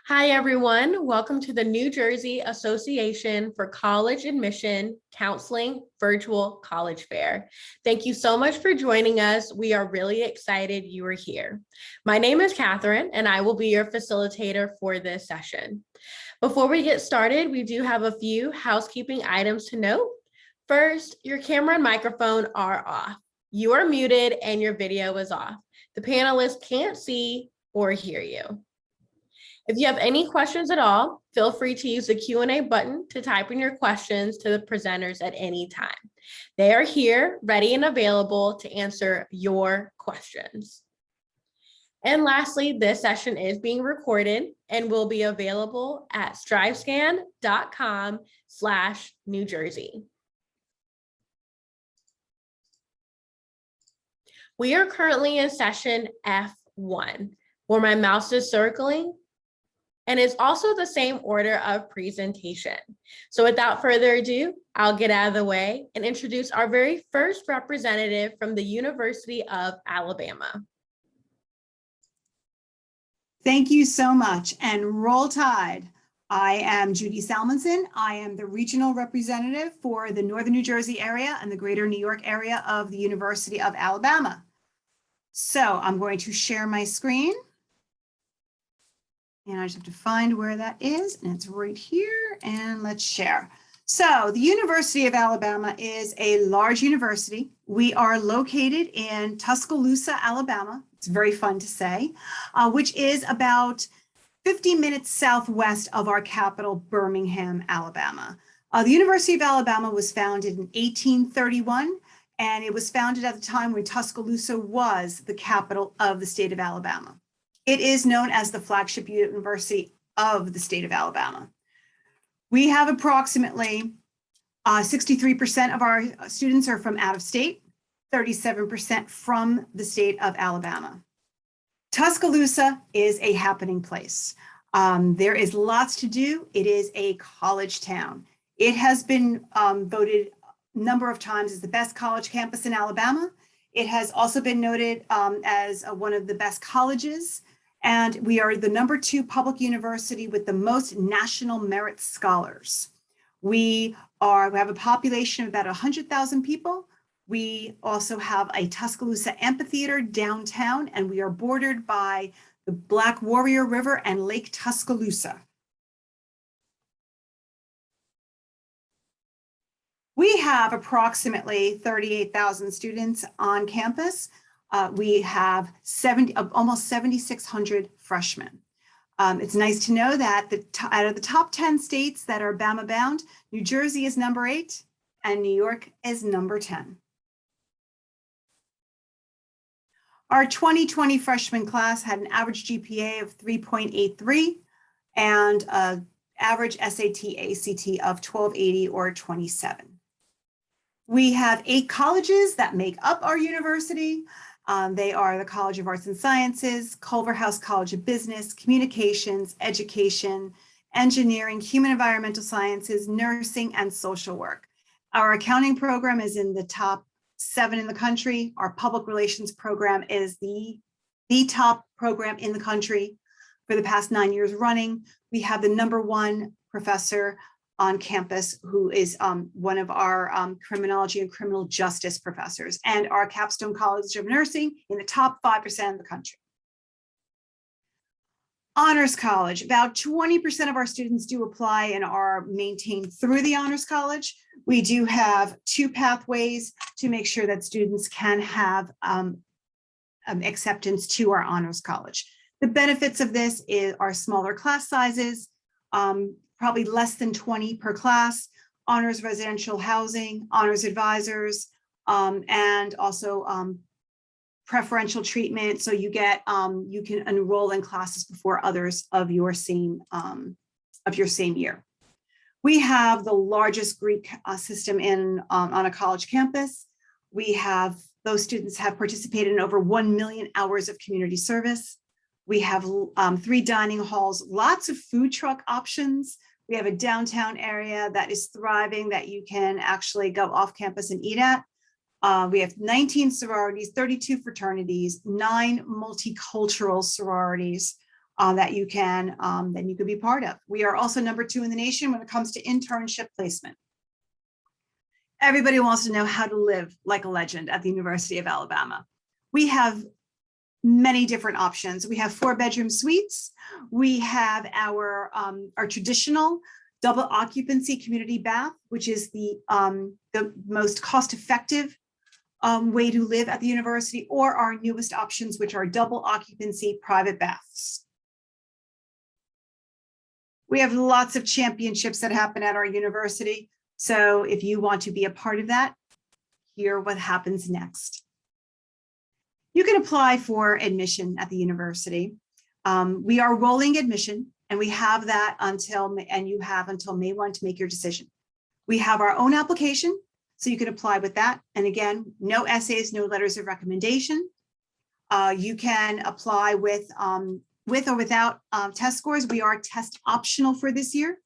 Hi, everyone. Welcome to the New Jersey Association for College Admission Counseling Virtual College Fair. Thank you so much for joining us. We are really excited you are here. My name is Catherine, and I will be your facilitator for this session. Before we get started, we do have a few housekeeping items to note. First, your camera and microphone are off. You are muted and your video is off. The panelists can't see or hear you. If you have any questions at all, feel free to use the Q&A button to type in your questions to the presenters at any time. They are here, ready and available to answer your questions. And lastly, this session is being recorded and will be available at strivescan.com/New Jersey. We are currently in session F1, where my mouse is circling, and it's also the same order of presentation. So without further ado, I'll get out of the way and introduce our very first representative from the University of Alabama. Thank you so much, and roll tide. I am Judy Salmonson. I am the regional representative for the Northern New Jersey area and the greater New York area of the University of Alabama. So I'm going to share my screen. And I just have to find where that is, and it's right here, and let's share. So the University of Alabama is a large university. We are located in Tuscaloosa, Alabama. It's very fun to say, which is about 50 minutes southwest of our capital, Birmingham, Alabama. The University of Alabama was founded in 1831, and it was founded at the time when Tuscaloosa was the capital of the state of Alabama. It is known as the flagship university of the state of Alabama. We have approximately 63% of our students are from out of state, 37% from the state of Alabama. Tuscaloosa is a happening place. There is lots to do. It is a college town. It has been voted a number of times as the best college campus in Alabama. It has also been noted as one of the best colleges. And we are the #2 public university with the most national merit scholars. We have a population of about 100,000 people. We also have a Tuscaloosa amphitheater downtown, and we are bordered by the Black Warrior River and Lake Tuscaloosa. We have approximately 38,000 students on campus. We have almost 7,600 freshmen. It's nice to know that out of the top 10 states that are Bama bound, New Jersey is #8 and New York is #10. Our 2020 freshman class had an average GPA of 3.83 and an average SAT ACT of 1280 or 27. We have 8 colleges that make up our university. They are the College of Arts and Sciences, Culverhouse College of Business, Communications, Education, Engineering, Human Environmental Sciences, Nursing, and Social Work. Our accounting program is in the top 7 in the country. Our public relations program is the top program in the country for the past 9 years running. We have the #1 professor on campus, who is one of our criminology and criminal justice professors, and our Capstone College of Nursing in the top 5% of the country. Honors College, about 20% of our students do apply and are maintained through the Honors College. We do have 2 pathways to make sure that students can have acceptance to our Honors College. The benefits of this are smaller class sizes, probably less than 20 per class, honors residential housing, honors advisors, and also preferential treatment. So you can enroll in classes before others of your same year. We have the largest Greek system on a college campus. Those students have participated in over 1 million hours of community service. We have 3 dining halls, lots of food truck options. We have a downtown area that is thriving that you can actually go off campus and eat at. We have 19 sororities, 32 fraternities, 9 multicultural sororities. that you can be part of. We are also number 2 in the nation when it comes to internship placement. Everybody wants to know how to live like a legend at the University of Alabama. We have many different options. We have 4-bedroom suites. We have our traditional double occupancy community bath, which is the most cost-effective way to live at the university, or our newest options, which are double occupancy private baths. We have lots of championships that happen at our university. So if you want to be a part of that, hear what happens next. You can apply for admission at the university. We are rolling admission, and we have that you have until May 1 to make your decision. We have our own application, so you can apply with that. And again, no essays, no letters of recommendation. You can apply with or without test scores. We are test optional for this year.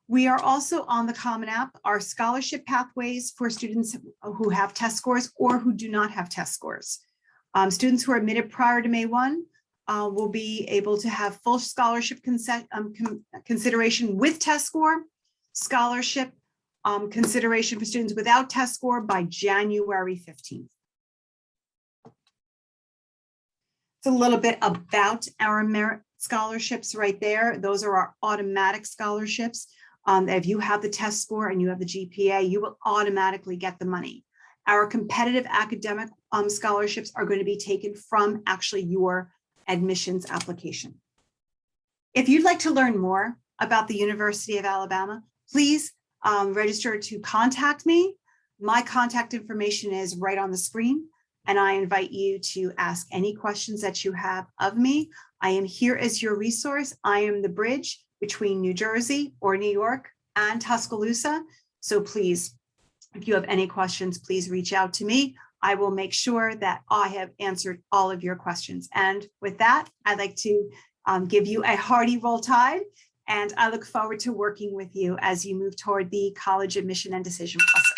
We are also on the Common App, our scholarship pathways for students who have test scores or who do not have test scores. Students who are admitted prior to May 1 will be able to have full scholarship consideration with test score, scholarship consideration for students without test score by January 15th. It's a little bit about our merit scholarships right there. Those are our automatic scholarships. If you have the test score and you have the GPA, you will automatically get the money. Our competitive academic scholarships are going to be taken from actually your admissions application. If you'd like to learn more about the University of Alabama, please register to contact me. My contact information is right on the screen, and I invite you to ask any questions that you have of me. I am here as your resource. I am the bridge between New Jersey or New York and Tuscaloosa. So please, if you have any questions, please reach out to me. I will make sure that I have answered all of your questions. And with that, I'd like to give you a hearty roll tide, and I look forward to working with you as you move toward the college admission and decision process.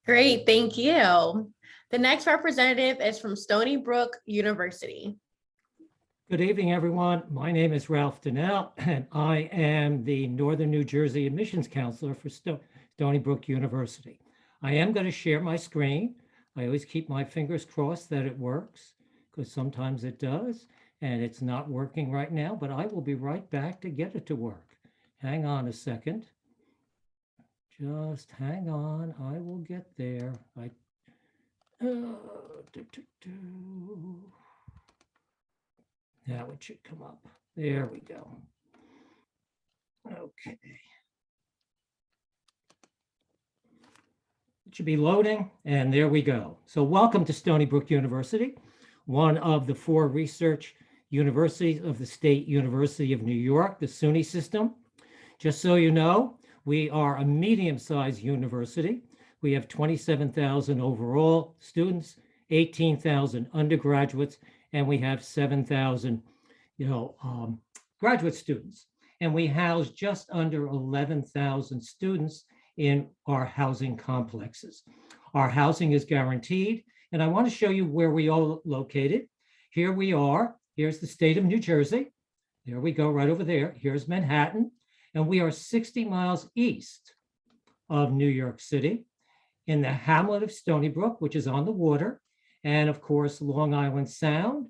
Great, thank you. The next representative is from Stony Brook University. Good evening, everyone. My name is Ralph Donnell, and I am the Northern New Jersey Admissions Counselor for Stony Brook University. I am going to share my screen. I always keep my fingers crossed that it works, because sometimes it does, and it's not working right now, but I will be right back to get it to work. Hang on a second. Just hang on. I will get there. Now it should come up. There we go. Okay. It should be loading, and there we go. So welcome to Stony Brook University, one of the 4 research universities of the State University of New York, the SUNY system. Just so you know, we are a medium-sized university. We have 27,000 overall students, 18,000 undergraduates, and we have 7,000, graduate students. And we house just under 11,000 students in our housing complexes. Our housing is guaranteed, and I want to show you where we are located. Here we are. Here's the state of New Jersey. There we go, right over there. Here's Manhattan, and we are 60 miles east of New York City in the hamlet of Stony Brook, which is on the water, and of course, Long Island Sound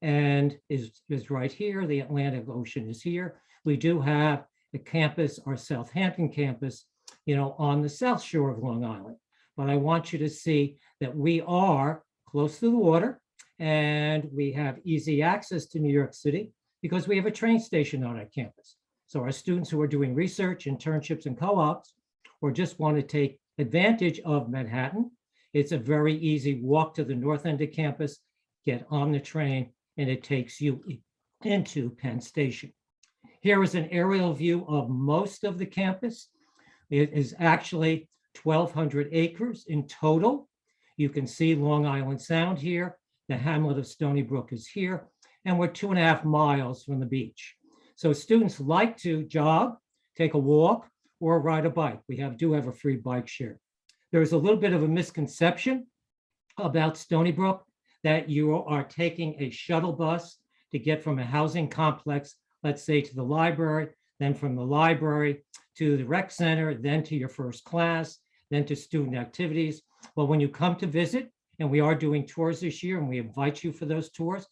and is right here. The Atlantic Ocean is here. We do have a campus, our Southampton campus, on the south shore of Long Island. But I want you to see that we are close to the water, and we have easy access to New York City because we have a train station on our campus. So our students who are doing research, internships, and co-ops, or just want to take advantage of Manhattan, it's a very easy walk to the north end of campus, get on the train, and it takes you into Penn Station. Here is an aerial view of most of the campus. It is actually 1,200 acres in total. You can see Long Island Sound here. The hamlet of Stony Brook is here, and we're 2.5 miles from the beach. So students like to jog, take a walk, or ride a bike. We do have a free bike share. There's a little bit of a misconception about Stony Brook. that you are taking a shuttle bus to get from a housing complex, let's say to the library, then from the library to the rec center, then to your first class, then to student activities. Well, when you come to visit, and we are doing tours this year, and we invite you for those tours,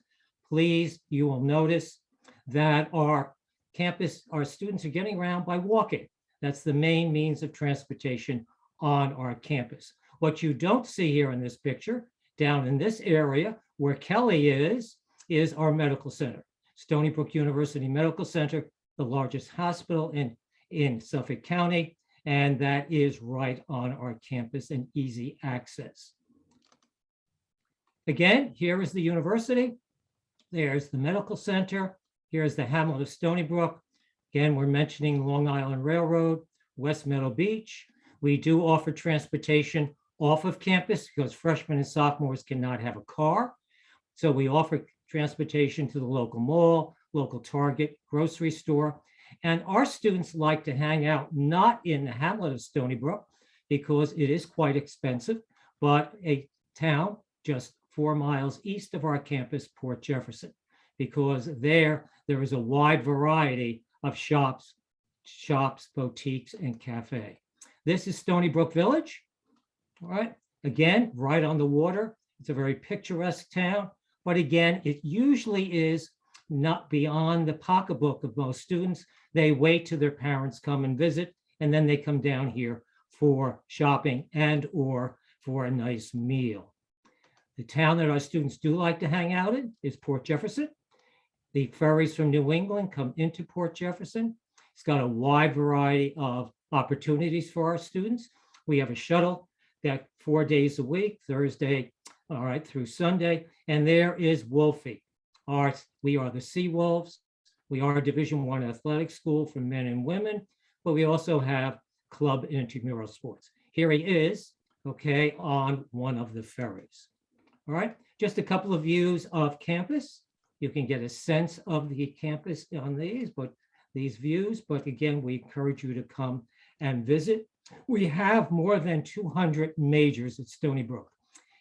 please, you will notice that our campus, our students are getting around by walking. That's the main means of transportation on our campus. What you don't see here in this picture, down in this area where Kelly is our medical center, Stony Brook University Medical Center, the largest hospital in Suffolk County, and that is right on our campus and easy access. Again, here is the university. There's the medical center. Here's the hamlet of Stony Brook. Again, we're mentioning Long Island Railroad, West Meadow Beach. We do offer transportation off of campus because freshmen and sophomores cannot have a car. So we offer transportation to the local mall, local Target, grocery store. And our students like to hang out not in the hamlet of Stony Brook because it is quite expensive, but a town just 4 miles east of our campus, Port Jefferson, because there is a wide variety of shops, boutiques, and cafe. This is Stony Brook Village. All right, again, right on the water. It's a very picturesque town, but again, it usually is not beyond the pocketbook of most students. They wait till their parents come and visit, and then they come down here for shopping and or for a nice meal. The town that our students do like to hang out in is Port Jefferson. The ferries from New England come into Port Jefferson. It's got a wide variety of opportunities for our students. We have a shuttle that 4 days a week, Thursday, all right, through Sunday. And there is Wolfie. We are the Sea Wolves. We are a Division I athletic school for men and women, but we also have club and intramural sports. Here he is, okay, on one of the ferries. All right, just a couple of views of campus. You can get a sense of the campus on these views, but again, we encourage you to come and visit. We have more than 200 majors at Stony Brook,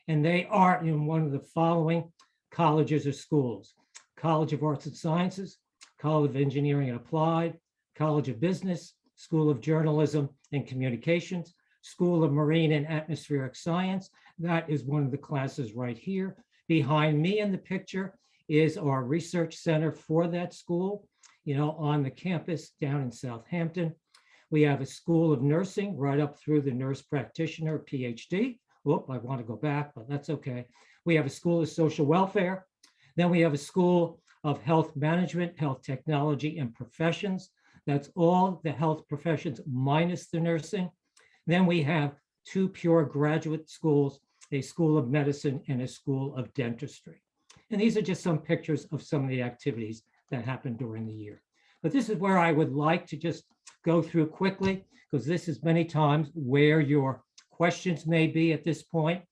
and they are in one of the following colleges or schools: College of Arts and Sciences, College of Engineering and Applied, College of Business, School of Journalism and Communications, School of Marine and Atmospheric Science. That is one of the classes right here. Behind me in the picture is our research center for that school, on the campus down in Southampton. We have a School of Nursing right up through the nurse practitioner, PhD. Whoop, I want to go back, but that's okay. We have a School of Social Welfare. Then we have a School of Health Management, Health Technology, and Professions. That's all the health professions minus the nursing. Then we have 2 pure graduate schools, a School of Medicine and a School of Dentistry. And these are just some pictures of some of the activities that happen during the year. But this is where I would like to just go through quickly, because this is many times where your questions may be at this point.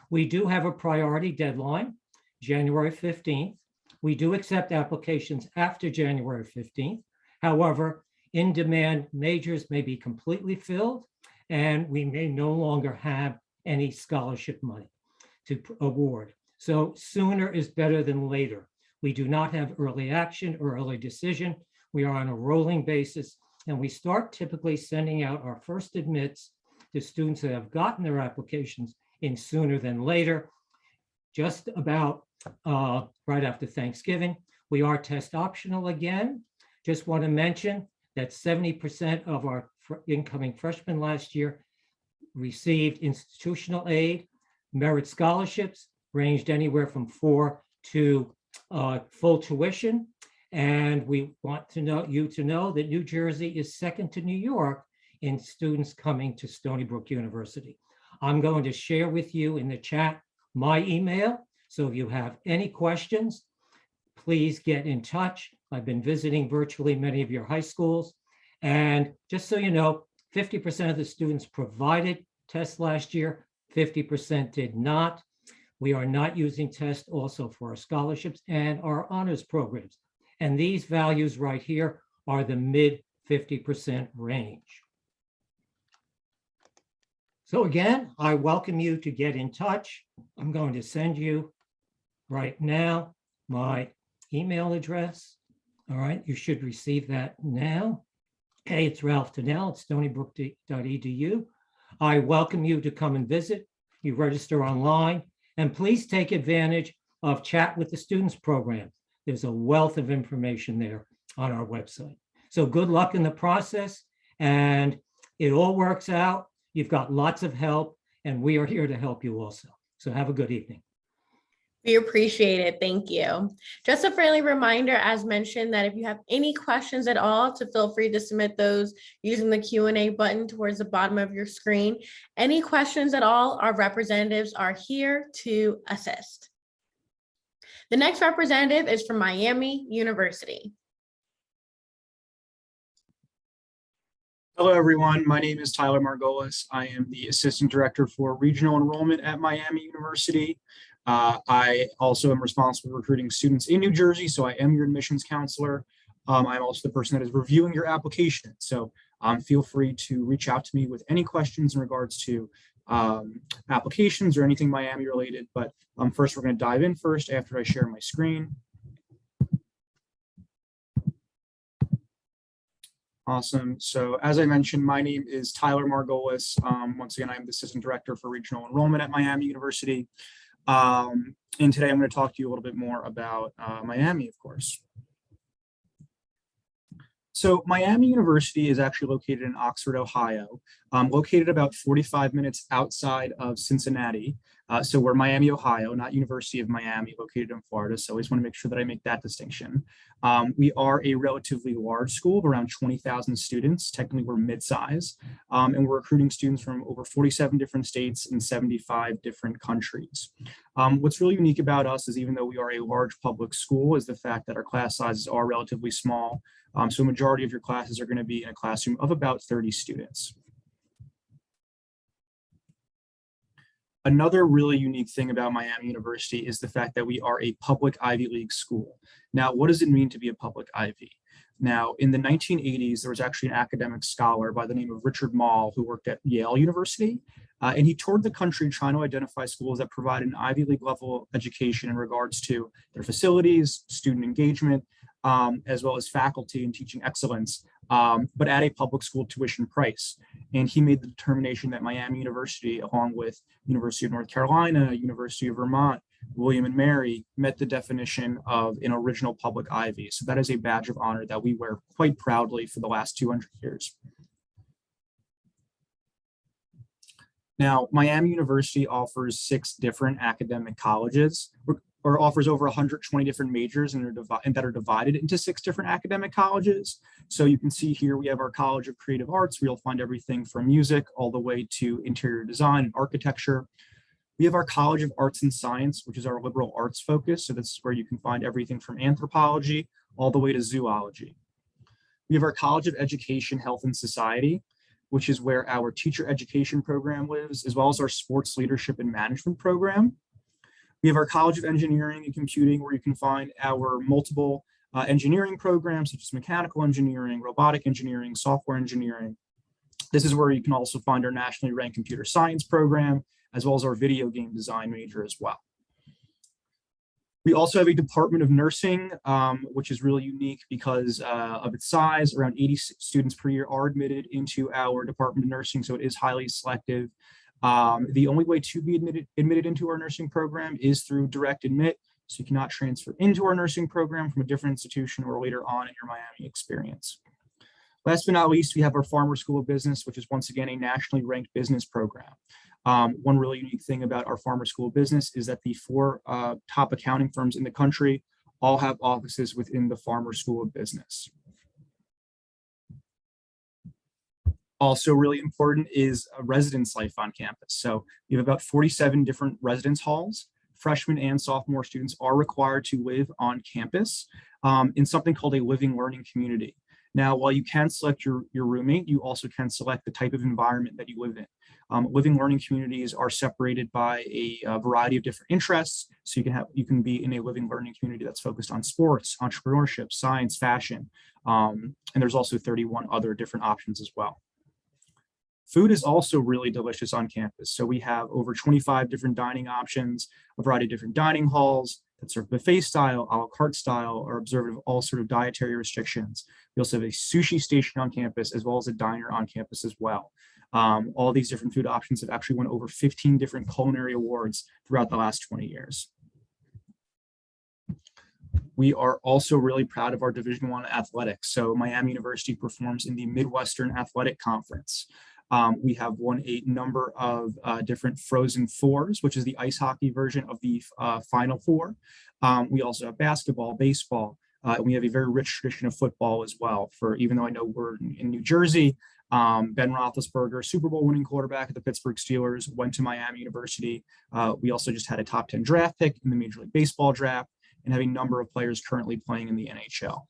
We do have a priority deadline, January 15th. We do accept applications after January 15th. However, in-demand majors may be completely filled, and we may no longer have any scholarship money to award. So sooner is better than later. We do not have early action or early decision. We are on a rolling basis, and we start typically sending out our first admits to students that have gotten their applications in sooner than later, just about right after Thanksgiving. We are test optional again. Just want to mention that 70% of our incoming freshmen last year received institutional aid. Merit scholarships ranged anywhere from 4 to full tuition. And we want you to know that New Jersey is second to New York in students coming to Stony Brook University. I'm going to share with you in the chat my email. So if you have any questions, please get in touch. I've been visiting virtually many of your high schools. And just so you know, 50% of the students provided tests last year, 50% did not. We are not using tests also for our scholarships and our honors programs. And these values right here are the mid 50% range. So again, I welcome you to get in touch. I'm going to send you right now my email address. All right, you should receive that now. Hey, it's Ralph Tennell at stonybrook.edu. I welcome you to come and visit. You register online, and please take advantage of Chat with the Students program. There's a wealth of information there on our website. So good luck in the process, and it all works out. You've got lots of help, and we are here to help you also. So have a good evening. We appreciate it. Thank you. Just a friendly reminder, as mentioned, that if you have any questions at all, to feel free to submit those using the Q&A button towards the bottom of your screen. Any questions at all, our representatives are here to assist. The next representative is from Miami University. Hello, everyone. My name is Tyler Margolis. I am the Assistant Director for Regional Enrollment at Miami University. I also am responsible for recruiting students in New Jersey, so I am your admissions counselor. I'm also the person that is reviewing your application. So feel free to reach out to me with any questions in regards to applications or anything Miami related. But first, we're going to dive in first after I share my screen. Awesome. So as I mentioned, my name is Tyler Margolis. Once again, I'm the Assistant Director for Regional Enrollment at Miami University. And today I'm going to talk to you a little bit more about Miami, of course. So Miami University is actually located in Oxford, Ohio, located about 45 minutes outside of Cincinnati. So we're Miami, Ohio, not University of Miami, located in Florida. So I always want to make sure that I make that distinction. We are a relatively large school of around 20,000 students. Technically, we're mid-size, and we're recruiting students from over 47 different states and 75 different countries. What's really unique about us is even though we are a large public school is the fact that our class sizes are relatively small. So a majority of your classes are going to be in a classroom of about 30 students. Another really unique thing about Miami University is the fact that we are a public Ivy League school. Now, what does it mean to be a public Ivy? Now, in the 1980s, there was actually an academic scholar by the name of Richard Mall who worked at Yale University, and he toured the country trying to identify schools that provide an Ivy League level education in regards to their facilities, student engagement, as well as faculty and teaching excellence, but at a public school tuition price. And he made the determination that Miami University, along with University of North Carolina, University of Vermont, William and Mary, met the definition of an original public Ivy. So that is a badge of honor that we wear quite proudly for the last 200 years. Now, Miami University offers 6 different academic colleges, or offers over 120 different majors and that are divided into 6 different academic colleges. So you can see here we have our College of Creative Arts, where you'll find everything from music all the way to interior design and architecture. We have our College of Arts and Science, which is our liberal arts focus. So this is where you can find everything from anthropology all the way to zoology. We have our College of Education, Health and Society, which is where our teacher education program lives, as well as our sports leadership and management program. We have our College of Engineering and Computing, where you can find our multiple engineering programs, such as mechanical engineering, robotic engineering, software engineering. This is where you can also find our nationally ranked computer science program, as well as our video game design major as well. We also have a Department of Nursing, which is really unique because of its size. Around 80 students per year are admitted into our Department of Nursing, so it is highly selective. The only way to be admitted into our nursing program is through direct admit, so you cannot transfer into our nursing program from a different institution or later on in your Miami experience. Last but not least, we have our Farmer School of Business, which is once again a nationally ranked business program. One really unique thing about our Farmer School of Business is that the 4 top accounting firms in the country all have offices within the Farmer School of Business. Also really important is a residence life on campus. So we have about 47 different residence halls. Freshmen and sophomore students are required to live on campus in something called a living learning community. Now, while you can select your roommate, you also can select the type of environment that you live in. Living learning communities are separated by a variety of different interests. So you can be in a living learning community that's focused on sports, entrepreneurship, science, fashion, and there's also 31 other different options as well. Food is also really delicious on campus. So we have over 25 different dining options, a variety of different dining halls that serve buffet style, a la carte style, or observe all sort of dietary restrictions. We also have a sushi station on campus, as well as a diner on campus as well. All these different food options have actually won over 15 different culinary awards throughout the last 20 years. We are also really proud of our Division I athletics. So Miami University performs in the Midwestern Athletic Conference. We have won a number of different Frozen Fours, which is the ice hockey version of the Final Four. We also have basketball, baseball, and we have a very rich tradition of football as well. For even though I know we're in New Jersey, Ben Roethlisberger, Super Bowl winning quarterback of the Pittsburgh Steelers, went to Miami University. We also just had a top 10 draft pick in the Major League Baseball draft, and have a number of players currently playing in the NHL.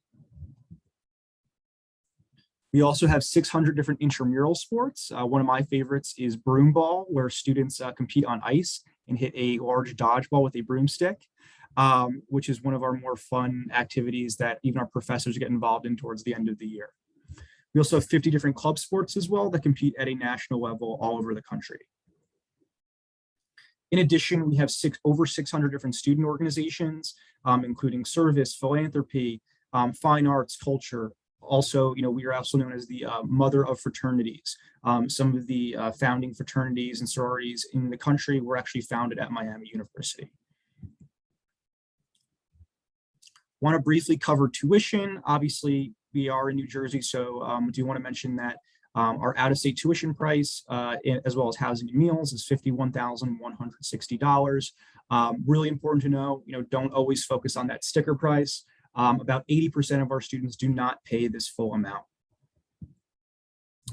We also have 600 different intramural sports. One of my favorites is broom ball, where students compete on ice and hit a large dodgeball with a broomstick, which is one of our more fun activities that even our professors get involved in towards the end of the year. We also have 50 different club sports as well that compete at a national level all over the country. In addition, we have over 600 different student organizations, including service, philanthropy, fine arts, culture. Also, we are also known as the mother of fraternities. Some of the founding fraternities and sororities in the country were actually founded at Miami University. Want to briefly cover tuition. Obviously, we are in New Jersey, so I do want to mention that our out-of-state tuition price, as well as housing and meals, is $51,160. Really important to know, don't always focus on that sticker price. About 80% of our students do not pay this full amount.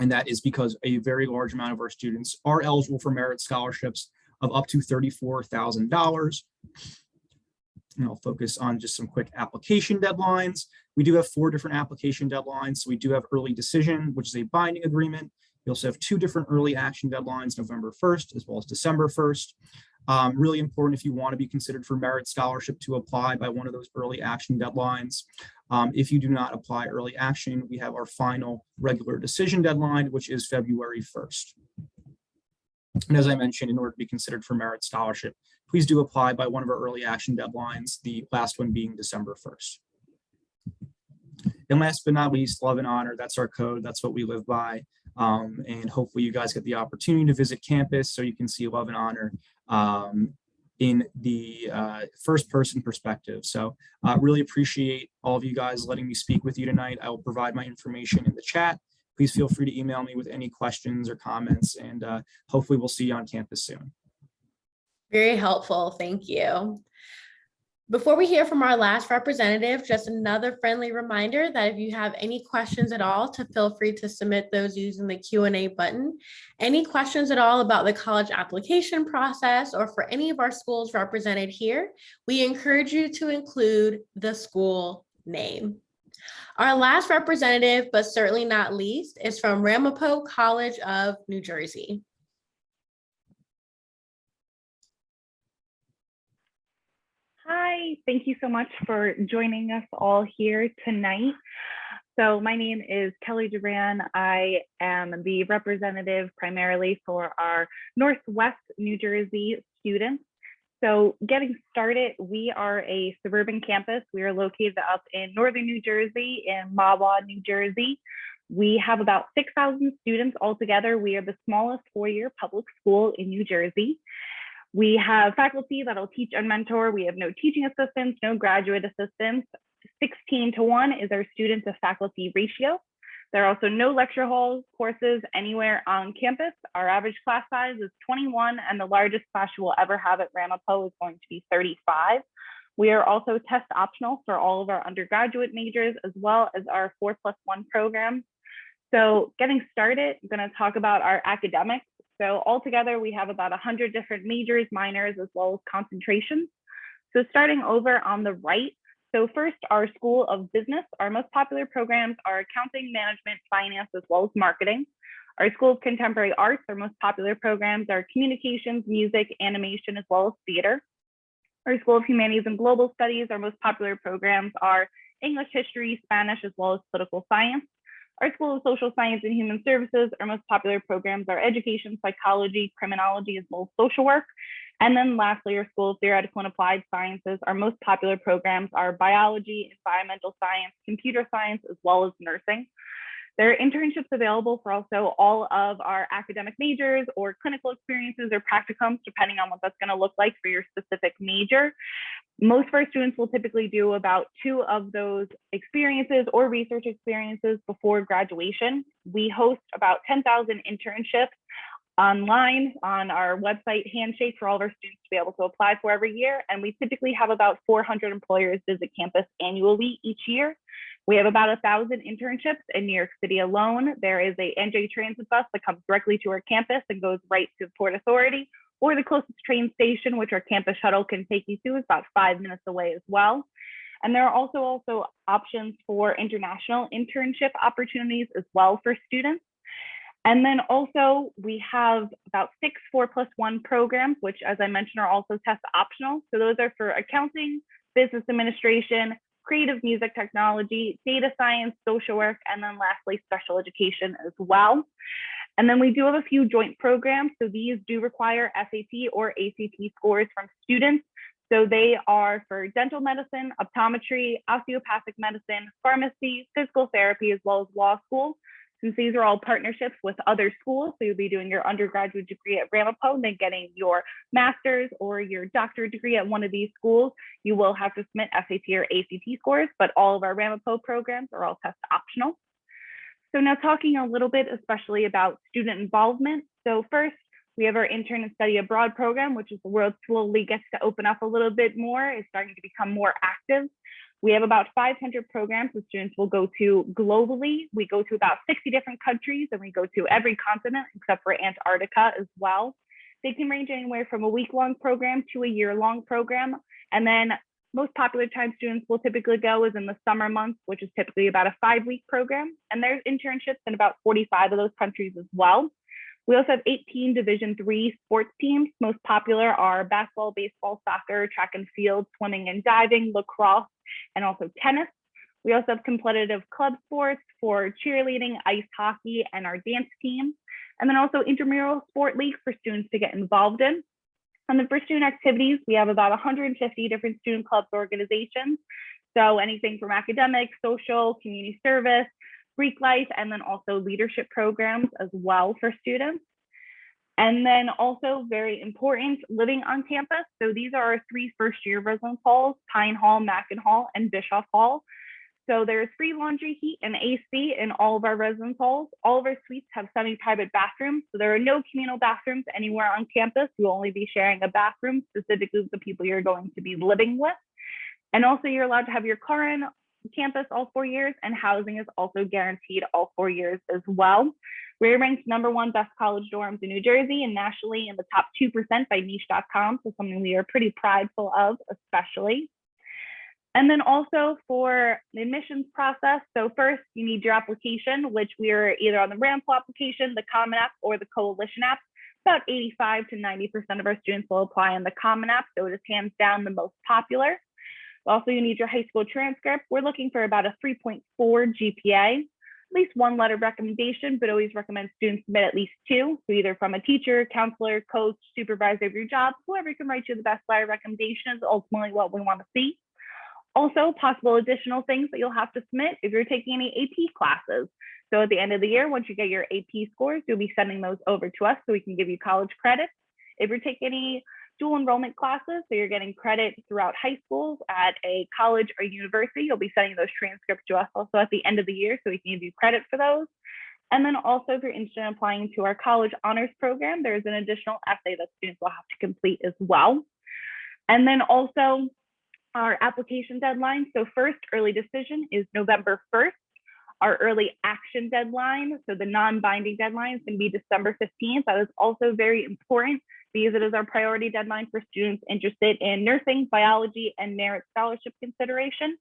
And that is because a very large amount of our students are eligible for merit scholarships of up to $34,000. And I'll focus on just some quick application deadlines. We do have 4 different application deadlines. So we do have early decision, which is a binding agreement. We also have 2 different early action deadlines, November 1st, as well as December 1st. Really important if you want to be considered for merit scholarship to apply by one of those early action deadlines. If you do not apply early action, we have our final regular decision deadline, which is February 1st. And as I mentioned, in order to be considered for merit scholarship, please do apply by one of our early action deadlines, the last one being December 1st. And last but not least, love and honor. That's our code. That's what we live by. And hopefully you guys get the opportunity to visit campus so you can see love and honor in the first person perspective. So really appreciate all of you guys letting me speak with you tonight. I will provide my information in the chat. Please feel free to email me with any questions or comments, and hopefully we'll see you on campus soon. Very helpful. Thank you. Before we hear from our last representative, just another friendly reminder that if you have any questions at all, to feel free to submit those using the Q&A button. Any questions at all about the college application process or for any of our schools represented here, we encourage you to include the school name. Our last representative, but certainly not least, is from Ramapo College of New Jersey. Hi, thank you so much for joining us all here tonight. So my name is Kelly Jabran. I am the representative primarily for our Northwest New Jersey students. So getting started, we are a suburban campus. We are located up in northern New Jersey, in Mahwah, New Jersey. We have about 6,000 students altogether. We are the smallest four-year public school in New Jersey. We have faculty that'll teach and mentor. We have no teaching assistants, no graduate assistants. 16:1 is our student to faculty ratio. There are also no lecture halls, courses anywhere on campus. Our average class size is 21, and the largest class you will ever have at Ramapo is going to be 35. We are also test optional for all of our undergraduate majors, as well as our 4+1 programs. So getting started, I'm going to talk about our academics. So altogether, we have about 100 different majors, minors, as well as concentrations. So starting over on the right, so first, our School of Business. Our most popular programs are accounting, management, finance, as well as marketing. Our School of Contemporary Arts, our most popular programs are communications, music, animation, as well as theater. Our School of Humanities and Global Studies, our most popular programs are English, history, Spanish, as well as political science. Our School of Social Science and Human Services, our most popular programs are education, psychology, criminology, as well as social work. And then lastly, our School of Theoretical and Applied Sciences. Our most popular programs are biology, environmental science, computer science, as well as nursing. There are internships available for also all of our academic majors or clinical experiences or practicums, depending on what that's going to look like for your specific major. Most of our students will typically do about 2 of those experiences or research experiences before graduation. We host about 10,000 internships online on our website Handshake for all of our students to be able to apply for every year. And we typically have about 400 employers visit campus annually each year. We have about 1,000 internships in New York City alone. There is a NJ transit bus that comes directly to our campus and goes right to Port Authority, or the closest train station, which our campus shuttle can take you to, is about 5 minutes away as well. And there are also options for international internship opportunities as well for students. And then also we have about 6 4+1 programs, which, as I mentioned, are also test optional. So those are for accounting, business administration, creative music technology, data science, social work, and then lastly, special education as well. And then we do have a few joint programs. So these do require SAT or ACT scores from students. So they are for dental medicine, optometry, osteopathic medicine, pharmacy, physical therapy, as well as law school. Since these are all partnerships with other schools, so you'll be doing your undergraduate degree at Ramapo, then getting your master's or your doctorate degree at one of these schools, you will have to submit SAT or ACT scores, but all of our Ramapo programs are all test optional. So now talking a little bit, especially about student involvement. So first, we have our intern and study abroad program, which is the world slowly gets to open up a little bit more. It's starting to become more active. We have about 500 programs that students will go to globally. We go to about 60 different countries, and we go to every continent except for Antarctica as well. They can range anywhere from a week-long program to a year-long program. And then most popular time students will typically go is in the summer months, which is typically about a 5-week program. And there's internships in about 45 of those countries as well. We also have 18 Division III sports teams. Most popular are basketball, baseball, soccer, track and field, swimming and diving, lacrosse, and also tennis. We also have competitive club sports for cheerleading, ice hockey, and our dance team. And then also intramural sport leagues for students to get involved in. And then for student activities, we have about 150 different student clubs organizations. So anything from academic, social, community service, Greek life, and then also leadership programs as well for students. And then also very important, living on campus. So these are our 3 first-year residence halls: Pine Hall, Mackin Hall, and Bischoff Hall. So there's free laundry, heat, and AC in all of our residence halls. All of our suites have semi-private bathrooms. So there are no communal bathrooms anywhere on campus. You'll only be sharing a bathroom specifically with the people you're going to be living with. And also you're allowed to have your car in campus all 4 years, and housing is also guaranteed all 4 years as well. We're ranked #1 best college dorms in New Jersey and nationally in the top 2% by niche.com. So something we are pretty prideful of, especially. And then also for the admissions process. So first you need your application, which we are either on the Ramapo application, the Common App, or the Coalition App. About 85 to 90% of our students will apply on the Common App. So it is hands down the most popular. Also, you need your high school transcript. We're looking for about a 3.4 GPA, at least 1 letter of recommendation, but always recommend students submit at least 2. So either from a teacher, counselor, coach, supervisor of your job, whoever can write you the best letter of recommendation is ultimately what we want to see. Also, possible additional things that you'll have to submit if you're taking any AP classes. So at the end of the year, once you get your AP scores, you'll be sending those over to us so we can give you college credits. If you're taking any dual enrollment classes, so you're getting credit throughout high schools at a college or university, you'll be sending those transcripts to us also at the end of the year so we can give you credit for those. And then also if you're interested in applying to our college honors program, there's an additional essay that students will have to complete as well. And then also our application deadline. So first, early decision is November 1st. Our early action deadline, so the non-binding deadline, is going to be December 15th. That is also very important because it is our priority deadline for students interested in nursing, biology, and merit scholarship consideration.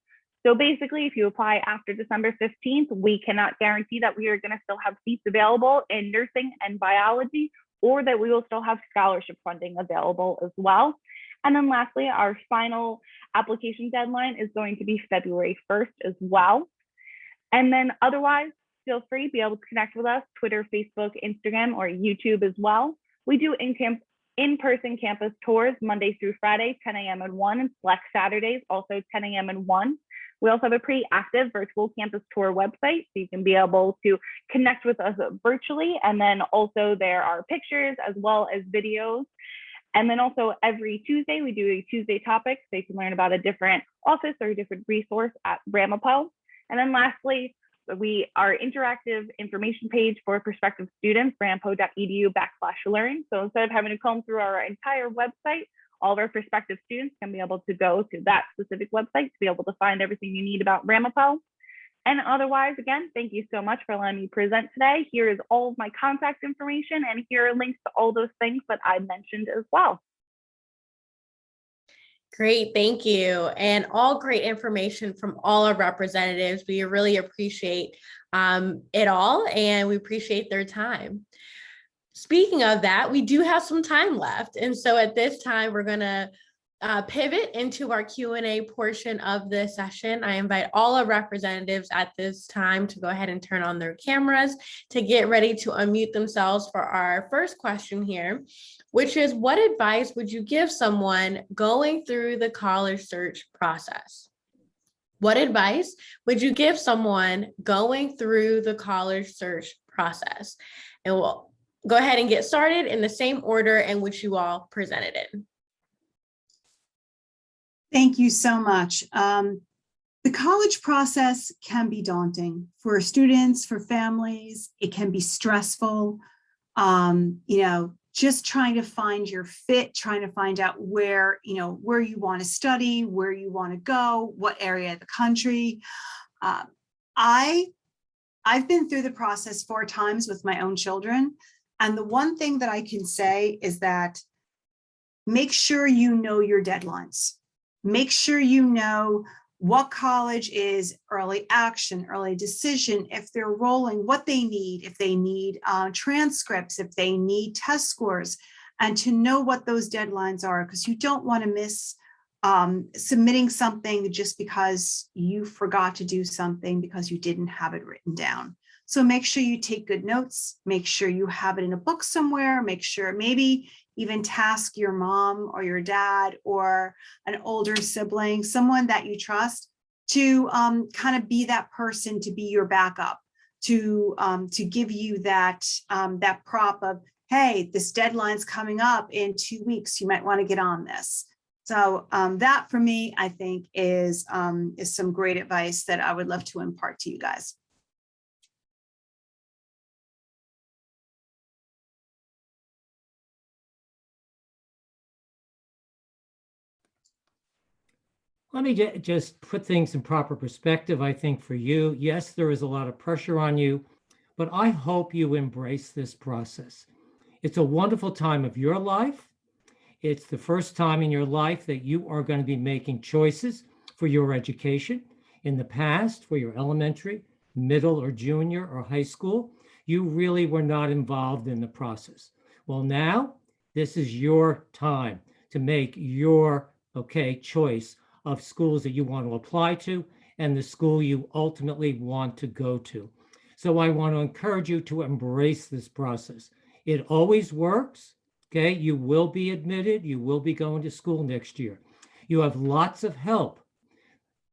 So basically, if you apply after December 15th, we cannot guarantee that we are going to still have seats available in nursing and biology, or that we will still have scholarship funding available as well. And then lastly, our final application deadline is going to be February 1st as well. And then otherwise, feel free to be able to connect with us, Twitter, Facebook, Instagram, or YouTube as well. We do in-person campus tours Monday through Friday, 10 a.m. and 1, and select Saturdays, also 10 a.m. and 1. We also have a pretty active virtual campus tour website, so you can be able to connect with us virtually. And then also there are pictures as well as videos. And then also every Tuesday, we do a Tuesday topic, so you can learn about a different office or a different resource at Ramapo. And then lastly, our interactive information page for prospective students, ramapo.edu/learn. So instead of having to comb through our entire website, all of our prospective students can be able to go to that specific website to be able to find everything you need about Ramapo. And otherwise, again, thank you so much for letting me present today. Here is all of my contact information, and here are links to all those things that I mentioned as well. Great, thank you. And all great information from all our representatives. We really appreciate it all, and we appreciate their time. Speaking of that, we do have some time left. And so at this time, we're gonna pivot into our Q&A portion of the session. I invite all our representatives at this time to go ahead and turn on their cameras to get ready to unmute themselves for our first question here, which is, what advice would you give someone going through the college search process? What advice would you give someone going through the college search process? And we'll go ahead and get started in the same order in which you all presented it. Thank you so much. The college process can be daunting for students, for families. It can be stressful. Just trying to find your fit, trying to find out where you want to study, where you want to go, what area of the country. I've been through the process 4 times with my own children. And the one thing that I can say is that make sure you know your deadlines. Make sure you know what college is early action, early decision, if they're rolling, what they need, if they need transcripts, if they need test scores, and to know what those deadlines are, because you don't want to miss submitting something just because you forgot to do something because you didn't have it written down. So make sure you take good notes, make sure you have it in a book somewhere, make sure maybe even task your mom or your dad or an older sibling, someone that you trust, to kind of be that person, to be your backup, to give you that prop of, hey, this deadline's coming up in 2 weeks, you might want to get on this. So that for me, I think is some great advice that I would love to impart to you guys. Let me just put things in proper perspective. I think for you, yes, there is a lot of pressure on you, but I hope you embrace this process. It's a wonderful time of your life. It's the first time in your life that you are going to be making choices for your education. In the past, for your elementary, middle, or junior, or high school, you really were not involved in the process. Well, now, this is your time to make your choice of schools that you want to apply to and the school you ultimately want to go to. So I want to encourage you to embrace this process. It always works, okay? You will be admitted, you will be going to school next year. You have lots of help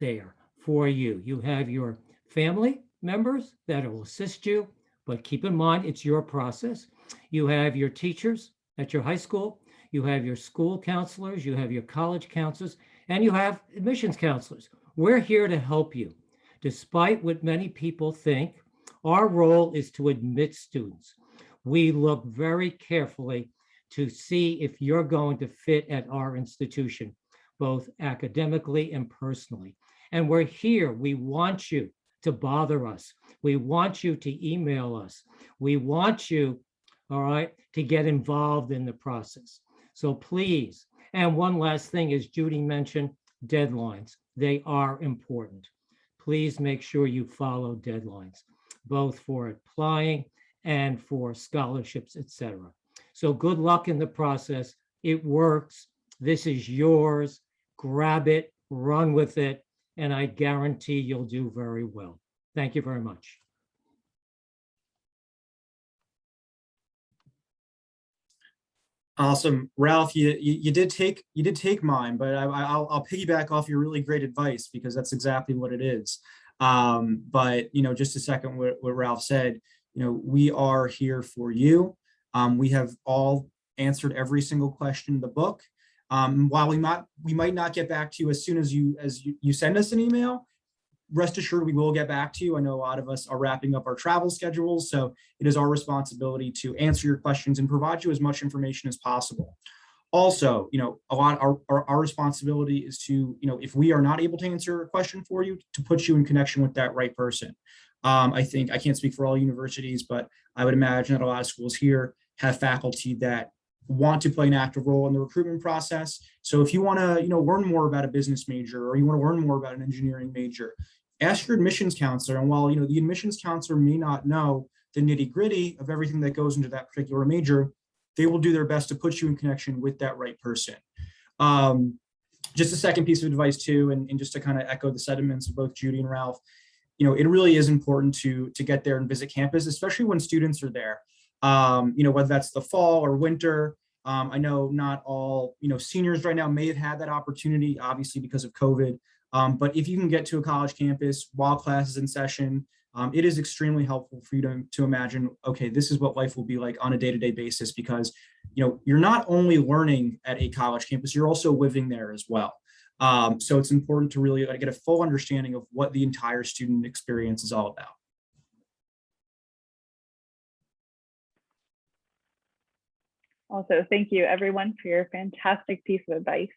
there for you. You have your family members that will assist you, but keep in mind, it's your process. You have your teachers at your high school, you have your school counselors, you have your college counselors, and you have admissions counselors. We're here to help you. Despite what many people think, our role is to admit students. We look very carefully to see if you're going to fit at our institution, both academically and personally. And we're here. We want you to bother us. We want you to email us. We want you, all right, to get involved in the process. So please. And one last thing, as Judy mentioned, deadlines. They are important. Please make sure you follow deadlines, both for applying and for scholarships, etc. So good luck in the process. It works. This is yours. Grab it, run with it, and I guarantee you'll do very well. Thank you very much. Awesome, Ralph. You did take mine, but I'll piggyback off your really great advice because that's exactly what it is. But just to second what Ralph said, we are here for you. We have all answered every single question in the book. While we might not get back to you as soon as you send us an email, rest assured we will get back to you. I know a lot of us are wrapping up our travel schedules, so it is our responsibility to answer your questions and provide you as much information as possible. Also, our responsibility is to, if we are not able to answer a question for you, to put you in connection with that right person. I think I can't speak for all universities, but I would imagine that a lot of schools here have faculty that want to play an active role in the recruitment process. So if you want to, learn more about a business major, or you want to learn more about an engineering major, ask your admissions counselor. And while, the admissions counselor may not know the nitty gritty of everything that goes into that particular major, they will do their best to put you in connection with that right person. Just a second piece of advice too, and just to kind of echo the sentiments of both Judy and Ralph, it really is important to get there and visit campus, especially when students are there. Whether that's the fall or winter. I know not all, seniors right now may have had that opportunity, obviously because of COVID. But if you can get to a college campus while class is in session, it is extremely helpful for you to imagine, okay, this is what life will be like on a day-to-day basis, because, you're not only learning at a college campus, you're also living there as well. So it's important to really get a full understanding of what the entire student experience is all about. Also, thank you everyone for your fantastic piece of advice.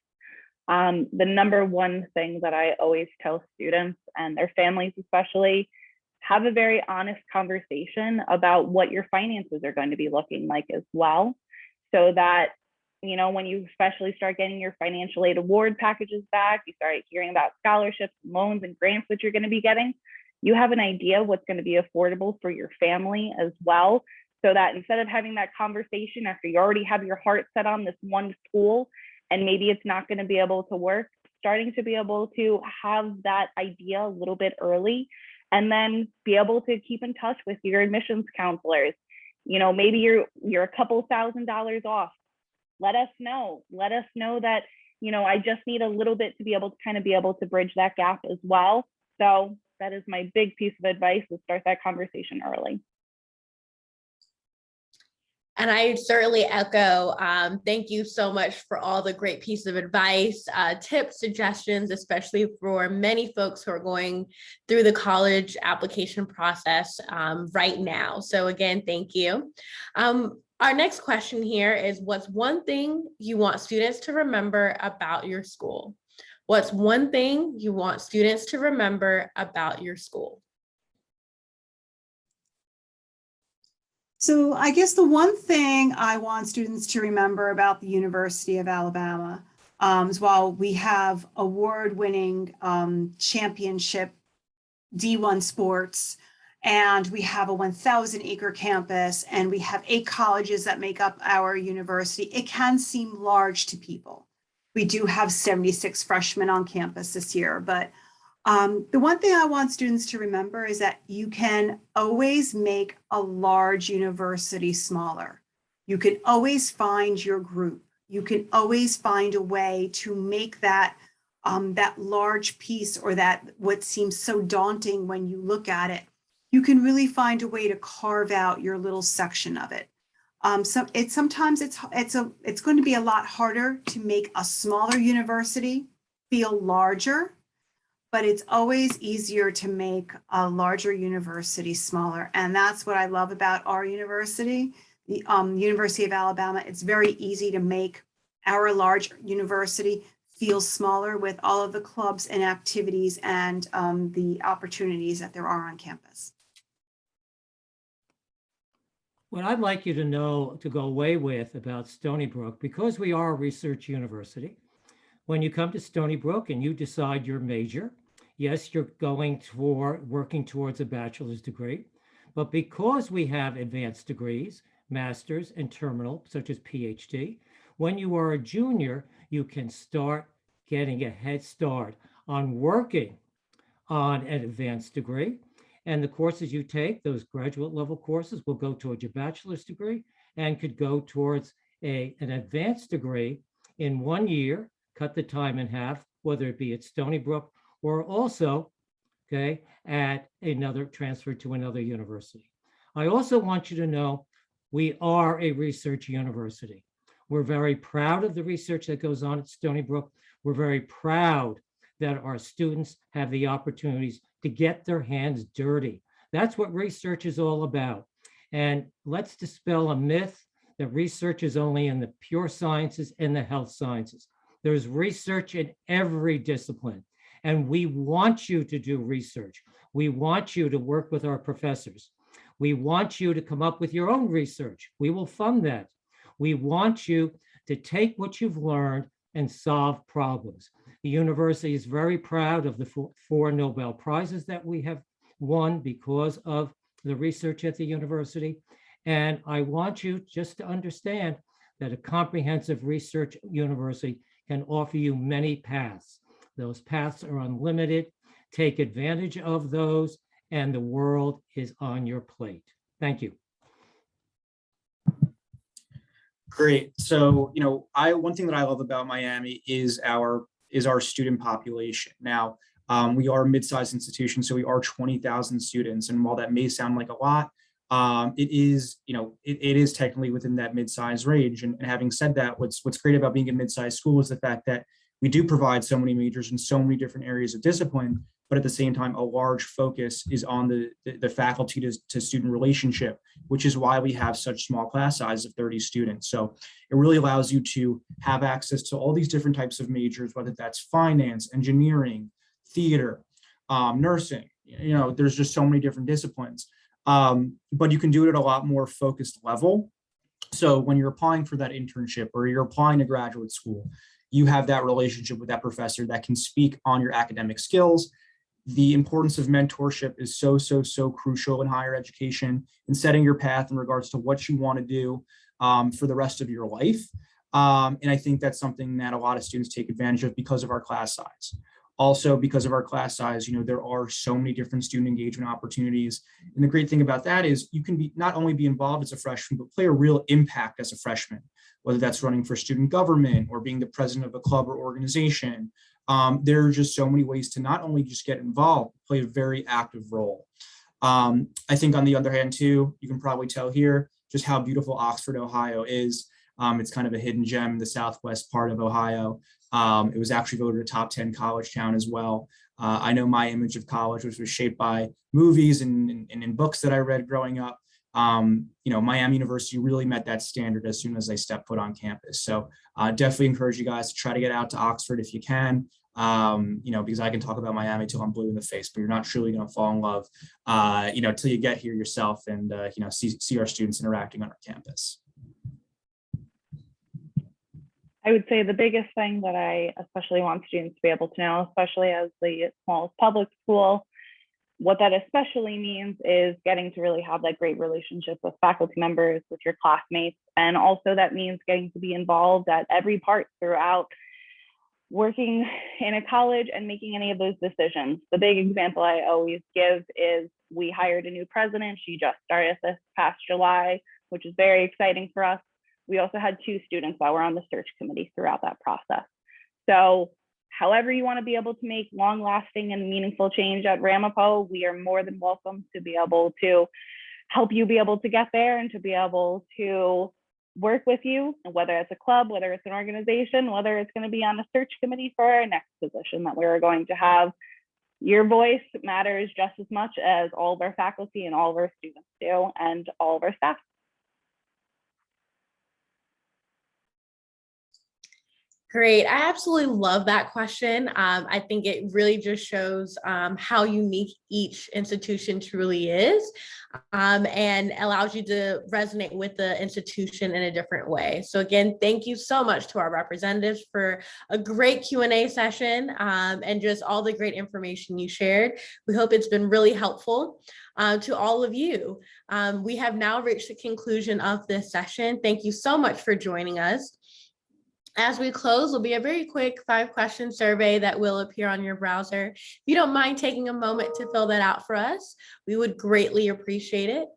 The number one thing that I always tell students and their families especially, have a very honest conversation about what your finances are going to be looking like as well. So that, when you especially start getting your financial aid award packages back, you start hearing about scholarships, loans, and grants that you're going to be getting, you have an idea what's going to be affordable for your family as well. So that instead of having that conversation after you already have your heart set on this one school, and maybe it's not going to be able to work, starting to be able to have that idea a little bit early, and then be able to keep in touch with your admissions counselors. Maybe you're a couple $1,000s off. Let us know that, I just need a little bit to be able to kind of be able to bridge that gap as well. So that is my big piece of advice, is start that conversation early. And I certainly echo, thank you so much for all the great pieces of advice, tips, suggestions, especially for many folks who are going through the college application process right now. So again, thank you. Our next question here is, what's one thing you want students to remember about your school? What's one thing you want students to remember about your school? So I guess the one thing I want students to remember about the University of Alabama is, while we have award-winning championship D1 sports, and we have a 1,000-acre campus, and we have 8 colleges that make up our university, it can seem large to people. We do have 76 freshmen on campus this year, but the one thing I want students to remember is that you can always make a large university smaller. You can always find your group. You can always find a way to make that that large piece, or that what seems so daunting when you look at it, you can really find a way to carve out your little section of it. Sometimes it's going to be a lot harder to make a smaller university feel larger, but it's always easier to make a larger university smaller. And that's what I love about our university, the University of Alabama. It's very easy to make our large university feel smaller with all of the clubs and activities and the opportunities that there are on campus. What I'd like you to know, to go away with about Stony Brook, because we are a research university, when you come to Stony Brook and you decide your major, yes, you're working towards a bachelor's degree, but because we have advanced degrees, master's and terminal, such as PhD, when you are a junior, you can start getting a head start on working on an advanced degree. And the courses you take, those graduate level courses, will go towards your bachelor's degree and could go towards an advanced degree in 1 year, cut the time in half, whether it be at Stony Brook or also, okay, at another transfer to another university. I also want you to know we are a research university. We're very proud of the research that goes on at Stony Brook. We're very proud that our students have the opportunities to get their hands dirty. That's what research is all about. And let's dispel a myth that research is only in the pure sciences and the health sciences. There's research in every discipline, and we want you to do research. We want you to work with our professors. We want you to come up with your own research. We will fund that. We want you to take what you've learned and solve problems. The university is very proud of the four Nobel Prizes that we have won because of the research at the university. And I want you just to understand that a comprehensive research university can offer you many paths. Those paths are unlimited. Take advantage of those, and the world is on your plate. Thank you. Great. So, one thing that I love about Miami is our student population. Now, we are a mid-sized institution, so we are 20,000 students. And while that may sound like a lot, it is technically within that mid-sized range. And having said that, what's great about being a mid-sized school is the fact that we do provide so many majors in so many different areas of discipline, but at the same time, a large focus is on the faculty to student relationship, which is why we have such small class size of 30 students. So it really allows you to have access to all these different types of majors, whether that's finance, engineering, theater, nursing. There's just so many different disciplines, but you can do it at a lot more focused level. So when you're applying for that internship or you're applying to graduate school, you have that relationship with that professor that can speak on your academic skills. The importance of mentorship is so crucial in higher education and setting your path in regards to what you want to do for the rest of your life. And I think that's something that a lot of students take advantage of because of our class size. Also, because of our class size, there are so many different student engagement opportunities. And the great thing about that is you can not only be involved as a freshman, but play a real impact as a freshman, whether that's running for student government or being the president of a club or organization. There are just so many ways to not only just get involved, play a very active role. I think on the other hand, too, you can probably tell here just how beautiful Oxford, Ohio is. It's kind of a hidden gem in the southwest part of Ohio. It was actually voted a top 10 college town as well. I know my image of college, which was shaped by movies and in books that I read growing up. Miami University really met that standard as soon as they stepped foot on campus. So definitely encourage you guys to try to get out to Oxford if you can, because I can talk about Miami till I'm blue in the face, but you're not truly going to fall in love, till you get here yourself and, see our students interacting on our campus. I would say the biggest thing that I especially want students to be able to know, especially as the smallest public school, what that especially means is getting to really have that great relationship with faculty members, with your classmates. And also that means getting to be involved at every part throughout working in a college and making any of those decisions. The big example I always give is we hired a new president. She just started this past July, which is very exciting for us. We also had 2 students that were on the search committee throughout that process. So however you want to be able to make long-lasting and meaningful change at Ramapo, we are more than welcome to be able to help you be able to get there and to be able to work with you, whether it's a club, whether it's an organization, whether it's going to be on a search committee for our next position that we're going to have. Your voice matters just as much as all of our faculty and all of our students do, and all of our staff. Great. I absolutely love that question. I think it really just shows how unique each institution truly is, and allows you to resonate with the institution in a different way. So again, thank you so much to our representatives for a great Q&A session, and just all the great information you shared. We hope it's been really helpful to all of you. We have now reached the conclusion of this session. Thank you so much for joining us. As we close, will be a very quick 5-question survey that will appear on your browser. If you don't mind taking a moment to fill that out for us, we would greatly appreciate it.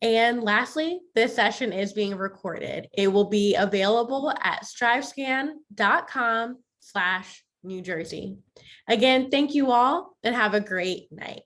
And lastly, this session is being recorded. It will be available at strivescan.com/New Jersey. Again, thank you all and have a great night.